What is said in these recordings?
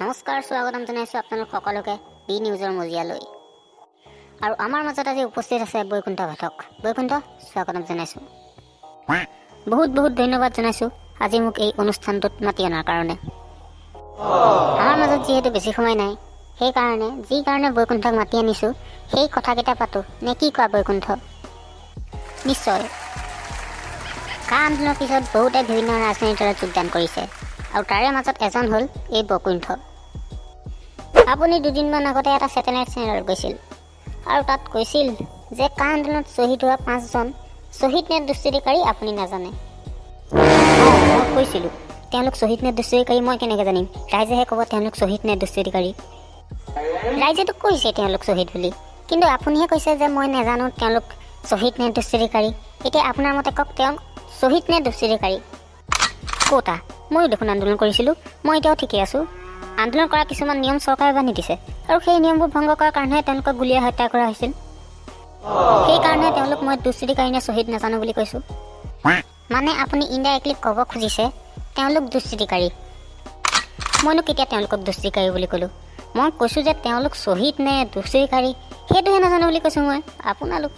নমস্কাৰ, স্বাগতম জনাইছোঁ আপোনালোক সকলোকে বি নিউজৰ মজিয়ালৈ। আৰু আমাৰ মাজত আজি উপস্থিত আছে বৈকুণ্ঠ ঘাটক। বৈকুণ্ঠ, স্বাগতম জনাইছোঁ। বহুত বহুত ধন্যবাদ জনাইছোঁ আজি মোক এই অনুষ্ঠানটোত মাতি অনাৰ কাৰণে। আমাৰ মাজত যিহেতু বেছি সময় নাই, সেইকাৰণে যি কাৰণে বৈকুণ্ঠক মাতি আনিছোঁ সেই কথাকেইটা পাতোঁ নে কি কোৱা বৈকুণ্ঠ? নিশ্চয়। কা আন্দোলনৰ পিছত বহুতে বিভিন্ন ৰাজনৈতিক দলত যোগদান কৰিছে আৰু তাৰে মাজত এজন হ'ল এই বৈকুণ্ঠ। আপুনি দুদিনমান আগতে এটা ছেটেলাইট চেনেলত গৈছিল আৰু তাত কৈছিল যে কা আন্দোলনত শ্বহীদ হোৱা 5জন শ্বহীদ নে দুষ্কৃতিকাৰী আপুনি নাজানে। মই কৈছিলোঁ তেওঁলোক শ্বহীদ নে দুষ্কৃতিকাৰী মই কেনেকৈ জানিম? ৰাইজেহে ক'ব তেওঁলোক শ্বহীদ নে দুষ্কৃতিকাৰী। ৰাইজেতো কৈছে তেওঁলোক শ্বহীদ বুলি, কিন্তু আপুনিহে কৈছে যে মই নাজানো তেওঁলোক শ্বহীদ নে দুষ্কৃতিকাৰী। এতিয়া আপোনাৰ মতে কওক, তেওঁ শ্বহীদ নে দুষ্কৃতিকাৰী? ক'তা? ময়ো দেখোন আন্দোলন কৰিছিলোঁ, মই এতিয়াও ঠিকেই আছোঁ। আন্দোলন কৰা কিছুমান নিয়ম চৰকাৰে বান্ধি দিছে আৰু সেই নিয়মবোৰ ভংগ কৰাৰ কাৰণেহে তেওঁলোকক গুলীয়াই হত্যা কৰা হৈছিল। সেইকাৰণে তেওঁলোক মই দুষ্কৃতিকাৰী নে শ্বহীদ নাজানো বুলি কৈছোঁ। মানে আপুনি ইনডাইৰেক্টলি ক'ব খুজিছে তেওঁলোক দুষ্কৃতিকাৰী। মইনো কেতিয়া তেওঁলোকক দুষ্কৃতিকাৰী বুলি ক'লোঁ? মই কৈছোঁ যে তেওঁলোক শ্বহীদ নে দুষ্কৃতিকাৰী সেইটোহে নাজানো বুলি কৈছোঁ মই। আপোনালোক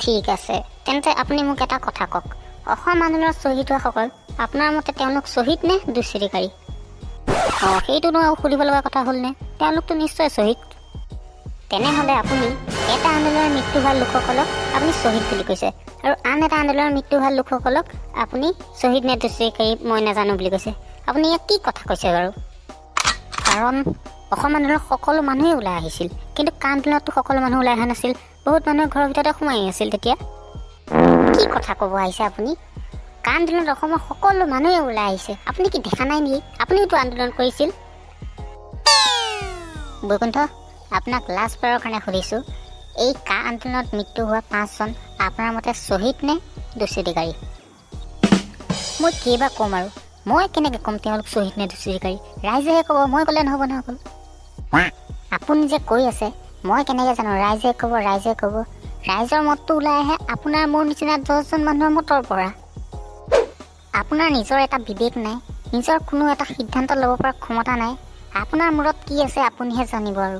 ঠিক আছে, তেন্তে আপুনি মোক এটা কথা কওক, অসম আন্দোলনত শ্বহীদ হোৱাসকল আপোনাৰ মতে তেওঁলোক শ্বহীদ নে দুষ্কৃতিকাৰী? সেইটোনো আৰু সুধিব লগা কথা হ'লনে? তেওঁলোকতো নিশ্চয় শ্বহীদ। তেনেহ'লে আপুনি এটা আন্দোলনৰ মৃত্যু হোৱা লোকসকলক আপুনি শ্বহীদ বুলি কৈছে আৰু আন এটা আন্দোলনৰ মৃত্যু হোৱা লোকসকলক আপুনি শ্বহীদ নে দুষ্কৃতিকাৰী মই নাজানো বুলি কৈছে। আপুনি ইয়াত কি কথা কৈছে বাৰু? কাৰণ অসম আন্দোলনত সকলো মানুহেই ওলাই আহিছিল, কিন্তু কা আন্দোলনততো সকলো মানুহ ওলাই অহা নাছিল। বহুত মানুহে ঘৰৰ ভিতৰতে সোমাই আছিল তেতিয়া। কি কথা ক'ব আহিছে আপুনি? কা আন্দোলনত অসমৰ সকলো মানুহে ওলাই আহিছে, আপুনি কি দেখা নাই নেকি? আপুনিওতো আন্দোলন কৰিছিল। বৈকুণ্ঠ, আপোনাক লাষ্টবাৰৰ কাৰণে সুধিছোঁ, এই কা আন্দোলনত মৃত্যু হোৱা 5জন আপোনাৰ মতে শ্বহীদ নে দুষ্কৃতিকাৰী? মই কেইবাৰ ক'ম আৰু মই কেনেকৈ ক'ম তেওঁলোক শ্বহীদ নে দুষ্কৃতিকাৰী? ৰাইজেহে ক'ব, মই ক'লে নহ'ব নহয় অকল। আপুনি যে কৈ আছে মই কেনেকৈ জানো? ৰাইজে ক'ব, ৰাইজে ক'ব। ৰাইজৰ মতটো ওলাই আহে আপোনাৰ মোৰ নিচিনা 10জন মানুহৰ মতৰ পৰা। আপোনাৰ নিজৰ এটা বিবেক নাই, নিজৰ কোনো এটা সিদ্ধান্ত ল'ব পৰা ক্ষমতা নাই। আপোনাৰ মূৰত কি আছে আপুনিহে জানিব। আৰু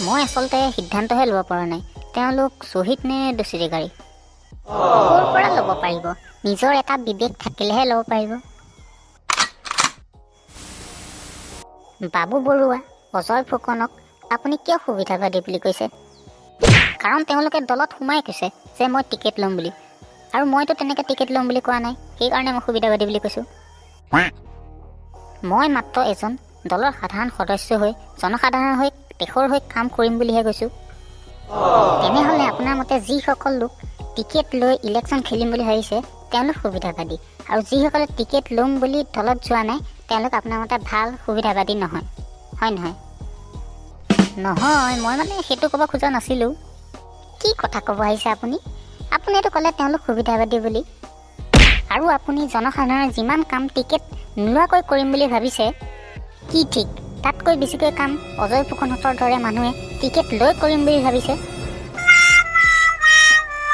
মই আচলতে সিদ্ধান্তহে ল'ব পৰা নাই তেওঁলোক শ্বহীদ নে দুষ্কৃতিকাৰী। ক'ৰ পৰা ল'ব পাৰিব? নিজৰ এটা বিবেক থাকিলেহে ল'ব পাৰিব। বাবু বৰুৱা, অজয় ফুকনক আপুনি কিয় সুবিধাবাদী বুলি কৈছে? কাৰণ তেওঁলোকে দলত সোমাই কৈছে যে মই টিকেট ল'ম বুলি, আৰু মইতো তেনেকৈ টিকেট ল'ম বুলি কোৱা নাই, সেইকাৰণে মই সুবিধাবাদী বুলি কৈছোঁ। মই মাত্ৰ এজন দলৰ সাধাৰণ সদস্য হৈ জনসাধাৰণৰ হৈ দেশৰ হৈ কাম কৰিম বুলিহে কৈছোঁ। তেনেহ'লে আপোনাৰ মতে যিসকল লোক টিকেট লৈ ইলেকশ্যন খেলিম বুলি ভাবিছে তেওঁলোক সুবিধাবাদী, আৰু যিসকলে টিকেট ল'ম বুলি দলত যোৱা নাই তেওঁলোক আপোনাৰ মতে ভাল সুবিধাবাদী নহয়, হয় নহয়? নহয়, মই মানে সেইটো ক'ব খোজা নাছিলোঁ। কি কথা ক'ব আহিছে আপুনি? আপুনিতো ক'লে তেওঁলোক সুবিধাবাদী বুলি, আৰু আপুনি জনসাধাৰণৰ যিমান কাম টিকেট নোলোৱাকৈ কৰিম বুলি ভাবিছে, কি ঠিক তাতকৈ বেছিকৈ কাম অজয় ফুকনহঁতৰ দৰে মানুহে টিকেট লৈ কৰিম বুলি ভাবিছে।